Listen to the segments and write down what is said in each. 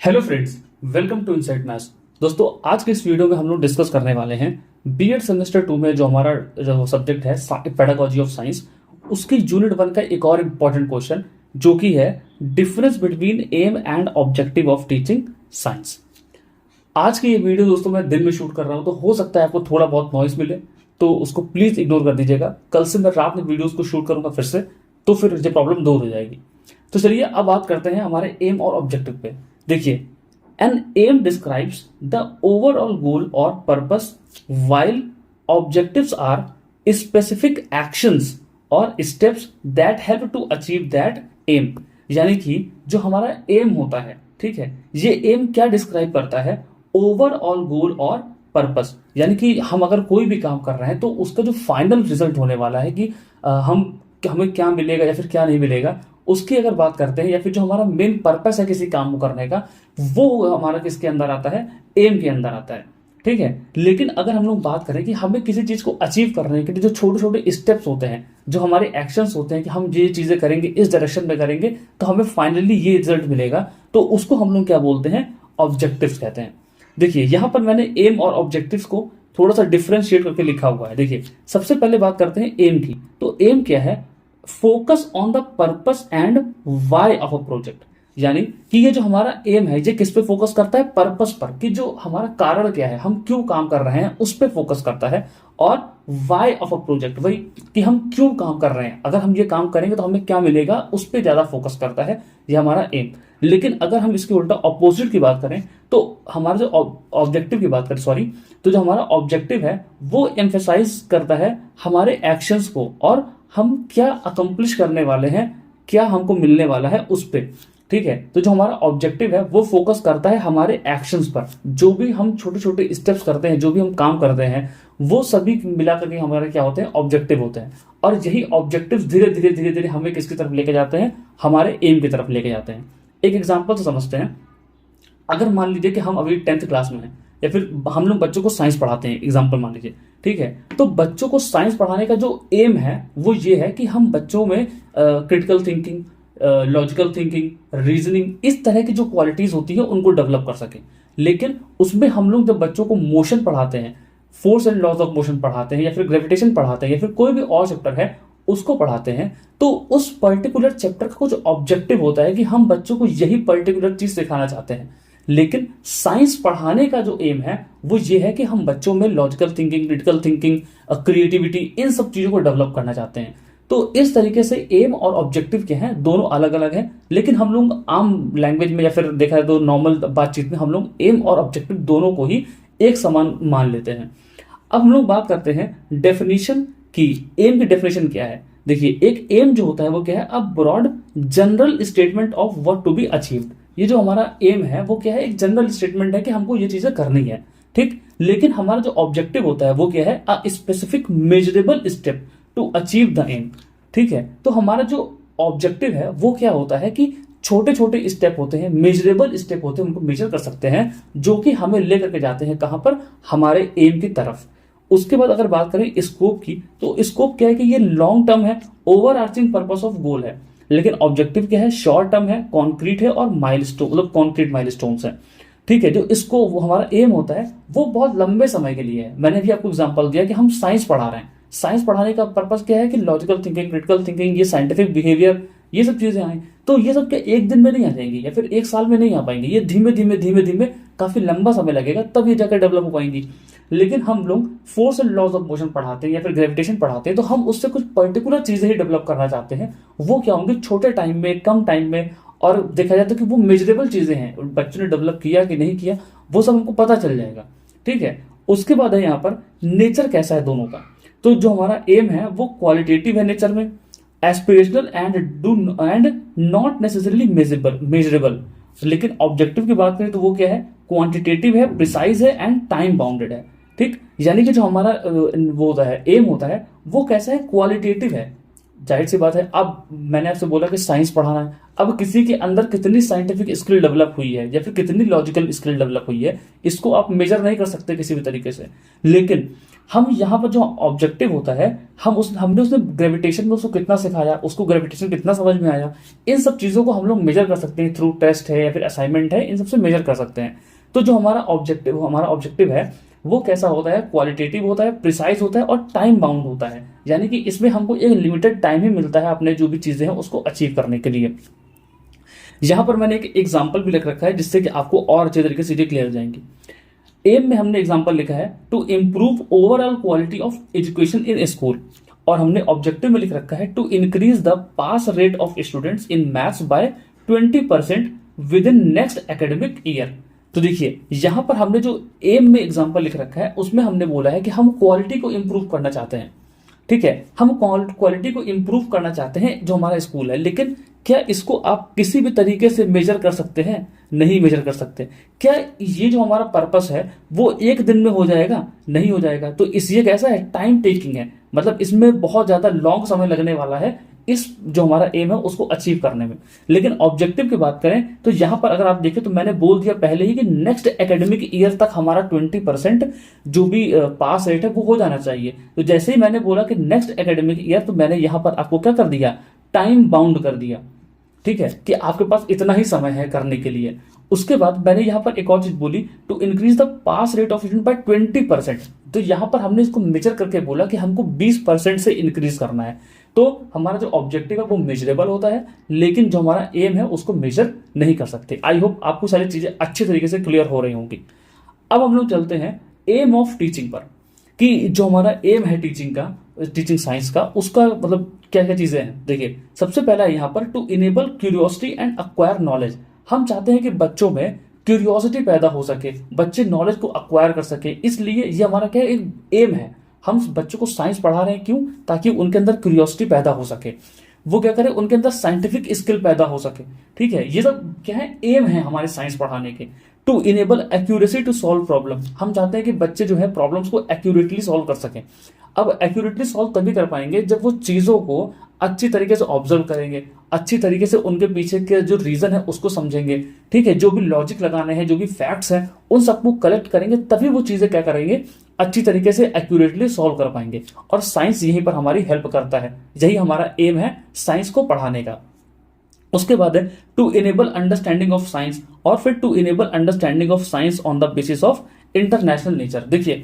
Hello friends, welcome to inside maths. दोस्तों, आज के इस वीडियो में हम लोग डिस्कस करने वाले हैं बीएड सेमेस्टर 2 में जो हमारा जो सब्जेक्ट है पेडागोजी ऑफ साइंस, उसकी यूनिट 1 का एक और इम्पॉर्टेंट क्वेश्चन जो कि है difference between aim and objective of teaching science. आज की ये वीडियो दोस्तों मैं दिन में शूट कर रहा हूँ, तो हो सकता है आपको थोड़ा बहुत नॉइस मिले, तो उसको प्लीज इग्नोर कर दीजिएगा। कल से मैं रात में वीडियोस को शूट करूंगा फिर से, तो फिर ये प्रॉब्लम दूर हो जाएगी। तो चलिए अब बात करते हैं हमारे एम और ऑब्जेक्टिव पे। देखिए, an aim describes the overall goal और purpose while objectives are specific actions और steps that help to achieve that aim. यानी कि जो हमारा एम होता है, ठीक है, ये एम क्या डिस्क्राइब करता है? ओवरऑल गोल और पर्पस। यानी कि हम अगर कोई भी काम कर रहे हैं तो उसका जो फाइनल रिजल्ट होने वाला है कि हमें क्या मिलेगा या फिर क्या नहीं मिलेगा, उसकी अगर बात करते हैं, या फिर जो हमारा मेन पर्पस है किसी काम को करने का, वो हमारा किसके अंदर आता है? एम के अंदर आता है। ठीक है। लेकिन अगर हम लोग बात करें कि हमें किसी चीज को अचीव करने के लिए जो छोटे छोटे स्टेप्स होते हैं, जो हमारे एक्शंस होते हैं कि हम ये चीजें करेंगे, इस डायरेक्शन में करेंगे तो हमें फाइनली ये रिजल्ट मिलेगा, तो उसको हम लोग क्या बोलते हैं? ऑब्जेक्टिव्स कहते हैं। देखिए, यहां पर मैंने एम और ऑब्जेक्टिव्स को थोड़ा सा डिफ्रेंशिएट करके लिखा हुआ है। देखिए, सबसे पहले बात करते हैं एम की। तो एम क्या है? Focus on the purpose and why of a project. यानी कि ये जो हमारा एम है, ये किस पे फोकस करता है? पर्पस पर, कि जो हमारा कारण क्या है, हम क्यों काम कर रहे हैं, उस पे फोकस करता है। और वाई ऑफ अ प्रोजेक्ट, वही कि हम क्यों काम कर रहे हैं, अगर हम ये काम करेंगे तो हमें क्या मिलेगा, उस पे ज्यादा फोकस करता है। ये हमारा एम। लेकिन अगर हम इसके उल्टा ऑपोजिट की बात करें, तो हमारा जो ऑब्जेक्टिव की बात करें, सॉरी, तो जो हमारा ऑब्जेक्टिव है वो एम्फेसाइज करता है हमारे एक्शंस को, और हम क्या अकम्प्लिश करने वाले हैं, क्या हमको मिलने वाला है, उस पे। ठीक है। तो जो हमारा ऑब्जेक्टिव है वो फोकस करता है हमारे एक्शंस पर। जो भी हम छोटे छोटे स्टेप्स करते हैं, जो भी हम काम करते हैं, वो सभी मिलाकर के हमारे क्या होते हैं? ऑब्जेक्टिव होते हैं। और यही ऑब्जेक्टिव धीरे धीरे धीरे धीरे हमें किसकी तरफ लेके जाते हैं? हमारे एम की तरफ लेके जाते हैं। एक एग्जाम्पल से समझते हैं। अगर मान लीजिए कि हम अभी 10th क्लास में हैं, या फिर हम लोग बच्चों को साइंस पढ़ाते हैं, एग्जाम्पल मान लीजिए, ठीक है। तो बच्चों को साइंस पढ़ाने का जो एम है वो ये है कि हम बच्चों में critical thinking, logical thinking, reasoning, इस तरह की जो क्वालिटीज होती है उनको डेवलप कर सकें। लेकिन उसमें हम लोग जब बच्चों को मोशन पढ़ाते हैं, force and laws of motion पढ़ाते हैं, या फिर ग्रेविटेशन पढ़ाते हैं, या फिर कोई भी और चैप्टर है उसको पढ़ाते हैं, तो उस पर्टिकुलर चैप्टर का कुछ ऑब्जेक्टिव होता है कि हम बच्चों को यही पर्टिकुलर चीज सिखाना चाहते हैं। लेकिन साइंस पढ़ाने का जो एम है वो ये है कि हम बच्चों में logical thinking, critical thinking, creativity, इन सब चीजों को डेवलप करना चाहते हैं। तो इस तरीके से एम और ऑब्जेक्टिव के हैं, दोनों अलग अलग हैं। लेकिन हम लोग आम लैंग्वेज में या फिर देखा जाए तो नॉर्मल बातचीत में हम लोग एम और ऑब्जेक्टिव दोनों को ही एक समान मान लेते हैं। अब हम लोग बात करते हैं डेफिनेशन की। एम की डेफिनेशन क्या है? देखिए, एक एम जो होता है वो क्या है? A broad general statement of what to be achieved. ये जो हमारा एम है वो क्या है? एक जनरल स्टेटमेंट है कि हमको ये चीजें करनी है, ठीक। लेकिन हमारा जो ऑब्जेक्टिव होता है वो क्या है? A specific measurable step to achieve the aim, ठीक है। तो हमारा जो ऑब्जेक्टिव है वो क्या होता है कि छोटे छोटे स्टेप होते हैं, मेजरेबल स्टेप होते हैं, उनको मेजर कर सकते हैं, जो कि हमें लेकर के जाते हैं कहां पर? हमारे एम की तरफ। उसके बाद अगर बात करें स्कोप की, तो स्कोप क्या है कि ये लॉन्ग टर्म है, over arching purpose of goal है। लेकिन ऑब्जेक्टिव क्या है? शॉर्ट टर्म है, कॉन्क्रीट है, और माइलस्टोन, मतलब कॉन्क्रीट माइलस्टोन्स है, ठीक है। जो इसको वो हमारा एम होता है वो बहुत लंबे समय के लिए है। मैंने भी आपको एग्जांपल दिया कि हम साइंस पढ़ा रहे हैं। साइंस पढ़ाने का पर्पस क्या है? कि लॉजिकल थिंकिंग, क्रिटिकल थिंकिंग, ये साइंटिफिक बिहेवियर, ये सब चीजें आए, तो ये सब क्या एक दिन में नहीं आ जाएंगी, या फिर एक साल में नहीं आ पाएंगी। ये धीमे धीमे धीमे धीमे काफी लंबा समय लगेगा, तब ये जाकर डेवलप हो पाएंगी। लेकिन हम लोग force and laws of motion पढ़ाते हैं या फिर ग्रेविटेशन पढ़ाते हैं, तो हम उससे कुछ पर्टिकुलर चीजें ही डेवलप करना चाहते हैं। वो क्या होंगे? छोटे टाइम में, कम टाइम में, और देखा जाता है कि वो मेजरेबल चीजें हैं, बच्चों ने डेवलप किया कि नहीं किया वो सब हमको पता चल जाएगा, ठीक है। उसके बाद है यहाँ पर नेचर कैसा है दोनों का। तो जो हमारा एम है वो क्वालिटेटिव है नेचर में, aspirational and not necessarily measurable. लेकिन ऑब्जेक्टिव की बात करें तो वो क्या है? क्वांटिटेटिव है, प्रिसाइज है, एंड टाइम बाउंडेड है, ठीक। यानी कि जो हमारा वो होता है एम होता है वो कैसा है? क्वालिटेटिव है, जाहिर सी बात है, अब मैंने आपसे बोला कि साइंस पढ़ाना है, अब किसी के अंदर कितनी साइंटिफिक स्किल डेवलप हुई है या फिर कितनी लॉजिकल स्किल डेवलप हुई है, इसको आप मेजर नहीं कर सकते किसी भी तरीके से। लेकिन हम यहाँ पर जो ऑब्जेक्टिव होता है, हमने उसमें ग्रेविटेशन में उसको कितना सिखाया, उसको ग्रेविटेशन कितना समझ में आया, इन सब चीज़ों को हम लोग मेजर कर सकते हैं थ्रू टेस्ट है या फिर असाइनमेंट है, इन सबसे मेजर कर सकते हैं। तो जो हमारा ऑब्जेक्टिव है वो कैसा होता है, क्वालिटेटिव होता है, प्रिसाइज होता है और टाइम बाउंड होता है। यानी कि इसमें हमको एक लिमिटेड टाइम ही मिलता है अपने जो भी चीज़ें हैं उसको अचीव करने के लिए। यहाँ पर मैंने एक एग्जाम्पल भी लिख रखा है जिससे कि आपको और अच्छे तरीके से चीजें क्लियर हो जाएंगी। एम में हमने एग्जाम्पल लिखा है to improve overall quality of education in school, और हमने ऑब्जेक्टिव में लिख रखा है to increase the pass rate of students in maths by 20% within next academic year. तो देखिए यहां पर हमने जो एम में एग्जाम्पल लिख रखा है उसमें हमने बोला है कि हम क्वालिटी को इंप्रूव करना चाहते हैं। ठीक है, हम क्वालिटी को इंप्रूव करना चाहते हैं जो हमारा स्कूल है, लेकिन क्या इसको आप किसी भी तरीके से मेजर कर सकते हैं? नहीं मेजर कर सकते। क्या ये जो हमारा पर्पस है वो एक दिन में हो जाएगा? नहीं हो जाएगा। तो ये कैसा है, टाइम टेकिंग है, मतलब इसमें बहुत ज्यादा लॉन्ग समय लगने वाला है इस जो हमारा एम है उसको अचीव करने में। लेकिन ऑब्जेक्टिव की बात करें तो यहां पर अगर आप देखें तो मैंने बोल दिया पहले ही कि नेक्स्ट एकेडमिक ईयर तक हमारा 20% जो भी पास रेट है वो हो जाना चाहिए। तो जैसे ही मैंने बोला कि नेक्स्ट एकेडमिक ईयर, तो मैंने यहां पर आपको क्या कर दिया, टाइम बाउंड कर दिया। ठीक है, कि आपके पास इतना ही समय है करने के लिए। उसके बाद मैंने यहां पर एक और चीज बोली, to increase the pass rate of student by 20%। तो यहां पर हमने इसको मेजर करके बोला कि हमको 20% से इंक्रीज करना है। तो हमारा जो ऑब्जेक्टिव है वो मेजरेबल होता है, लेकिन जो हमारा एम है उसको मेजर नहीं कर सकते। आई होप आपको सारी चीजें अच्छी तरीके से क्लियर हो रही होंगी। अब हम लोग चलते हैं एम ऑफ टीचिंग पर, कि जो हमारा एम है टीचिंग साइंस का, उसका मतलब क्या क्या चीजें हैं। देखिए सबसे पहला है यहाँ पर to enable curiosity and acquire knowledge. हम चाहते हैं कि बच्चों में क्यूरियोसिटी पैदा हो सके, बच्चे नॉलेज को अक्वायर कर सके, इसलिए ये हमारा क्या एक एम है। हम बच्चों को साइंस पढ़ा रहे हैं, क्यों? ताकि उनके अंदर क्यूरियोसिटी पैदा हो सके, वो क्या करे, उनके अंदर साइंटिफिक स्किल पैदा हो सके। ठीक है, ये सब क्या है, एम है हमारे साइंस पढ़ाने के। To enable accuracy to solve problem, हम चाहते हैं कि बच्चे जो है प्रॉब्लम्स को एक्यूरेटली सॉल्व कर सकें। अब एक्यूरेटली सॉल्व तभी कर पाएंगे जब वो चीज़ों को अच्छी तरीके से ऑब्जर्व करेंगे, अच्छी तरीके से उनके पीछे के जो रीजन है उसको समझेंगे। ठीक है, जो भी लॉजिक लगाने हैं, जो भी फैक्ट्स हैं, उन सबको कलेक्ट करेंगे, तभी वो चीज़ें क्या करेंगे, अच्छी तरीके से एक्यूरेटली सॉल्व कर पाएंगे। और साइंस यहीं पर हमारी हेल्प करता है, यही हमारा एम है साइंस को पढ़ाने का। उसके बाद है to enable understanding of science, और फिर to enable understanding of science on the basis of international nature. देखिए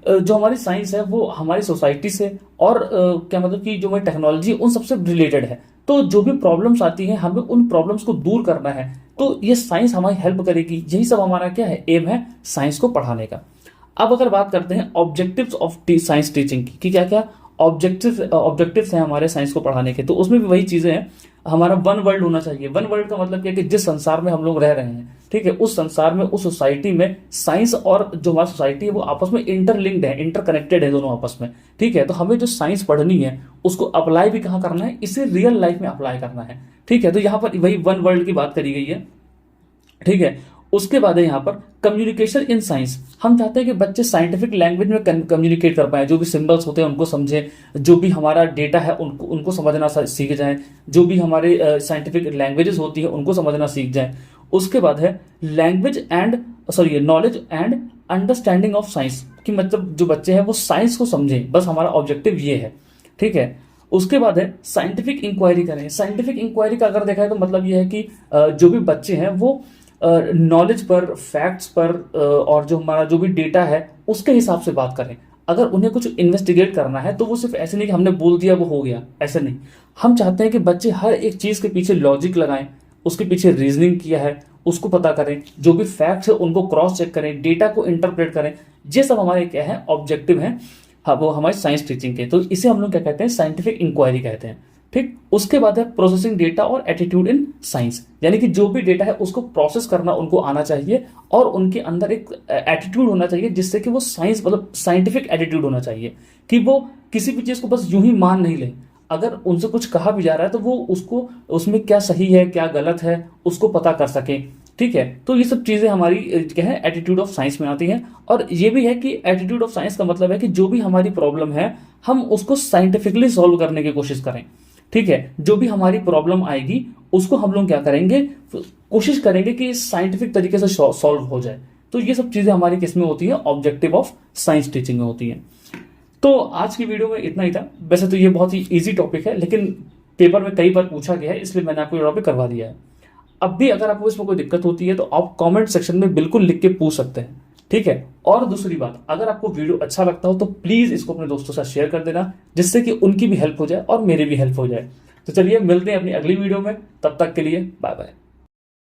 जो हमारी साइंस है वो हमारी सोसाइटी से और क्या मतलब कि जो हमारी टेक्नोलॉजी उन सबसे रिलेटेड है। तो जो भी प्रॉब्लम्स आती हैं हमें उन प्रॉब्लम्स को दूर करना है, तो ये साइंस हमारी हेल्प करेगी। यही सब हमारा क्या है, एम है साइंस को पढ़ाने का। अब अगर बात करते हैं ऑब्जेक्टिव्स ऑफ साइंस टीचिंग की, क्या क्या ऑब्जेक्टिव्स हैं हमारे साइंस को पढ़ाने के, तो उसमें भी वही चीजें हैं। हमारा वन वर्ल्ड होना चाहिए। वन वर्ल्ड का मतलब क्या है कि जिस संसार में हम लोग रह रहे हैं, ठीक है, उस संसार में, उस सोसाइटी में साइंस और जो हमारी सोसाइटी है वो आपस में इंटरलिंक्ड है, इंटरकनेक्टेड है दोनों आपस में। ठीक है, तो हमें जो साइंस पढ़नी है उसको अप्लाई भी कहाँ करना है, इसे रियल लाइफ में अप्लाई करना है। ठीक है, तो यहाँ पर वही वन वर्ल्ड की बात करी गई है। ठीक है, उसके बाद है यहाँ पर कम्युनिकेशन इन साइंस। हम चाहते हैं कि बच्चे साइंटिफिक लैंग्वेज में कम्युनिकेट कर पाए, जो भी सिंबल्स होते हैं उनको समझें, जो भी हमारा डेटा है उनको समझना सीख जाएं, जो भी हमारे साइंटिफिक लैंग्वेजेस होती है उनको समझना सीख जाएं। उसके बाद है knowledge and understanding of science, कि मतलब जो बच्चे हैं वो साइंस को समझें, बस हमारा ऑब्जेक्टिव ये है। ठीक है, उसके बाद है साइंटिफिक इंक्वायरी करें। साइंटिफिक इंक्वायरी का अगर देखा है तो मतलब ये है कि जो भी बच्चे हैं वो नॉलेज पर, फैक्ट्स पर और जो हमारा जो भी डेटा है उसके हिसाब से बात करें। अगर उन्हें कुछ इन्वेस्टिगेट करना है तो वो सिर्फ ऐसे नहीं कि हमने बोल दिया वो हो गया, ऐसे नहीं। हम चाहते हैं कि बच्चे हर एक चीज के पीछे लॉजिक लगाएं, उसके पीछे रीजनिंग किया है उसको पता करें, जो भी फैक्ट्स है उनको क्रॉस चेक करें, डेटा को इंटरप्रेट करें। ये सब हमारे क्या है, ऑब्जेक्टिव है, हाँ, वो हमारी साइंस टीचिंग के। तो इसे हम लोग क्या कहते हैं, साइंटिफिक इंक्वायरी कहते हैं। ठीक, उसके बाद है प्रोसेसिंग डेटा और एटीट्यूड इन साइंस, यानी कि जो भी डेटा है उसको प्रोसेस करना उनको आना चाहिए और उनके अंदर एक एटीट्यूड होना चाहिए, जिससे कि वो साइंस मतलब साइंटिफिक एटीट्यूड होना चाहिए, कि वो किसी भी चीज को बस यूं ही मान नहीं ले। अगर उनसे कुछ कहा भी जा रहा है तो वो उसको, उसमें क्या सही है क्या गलत है उसको पता कर सके। ठीक है, तो ये सब चीजें हमारी क्या है, एटीट्यूड ऑफ साइंस में आती हैं। और ये भी है कि एटीट्यूड ऑफ साइंस का मतलब है कि जो भी हमारी प्रॉब्लम है हम उसको साइंटिफिकली सॉल्व करने की कोशिश करें। ठीक है, जो भी हमारी प्रॉब्लम आएगी उसको हम लोग क्या करेंगे, कोशिश करेंगे कि साइंटिफिक तरीके से सॉल्व हो जाए। तो ये सब चीजें हमारी किस में होती है, ऑब्जेक्टिव ऑफ साइंस टीचिंग में होती है। तो आज की वीडियो में इतना ही था। वैसे तो ये बहुत ही इजी टॉपिक है, लेकिन पेपर में कई बार पूछा गया है, इसलिए मैंने आपको ये टॉपिक करवा दिया है। अब भी अगर आपको इसमें कोई दिक्कत होती है तो आप कमेंट सेक्शन में बिल्कुल लिख के पूछ सकते हैं, ठीक है। और दूसरी बात, अगर आपको वीडियो अच्छा लगता हो तो प्लीज इसको अपने दोस्तों के साथ शेयर कर देना, जिससे कि उनकी भी हेल्प हो जाए और मेरी भी हेल्प हो जाए। तो चलिए मिलते हैं अपनी अगली वीडियो में, तब तक के लिए बाय बाय।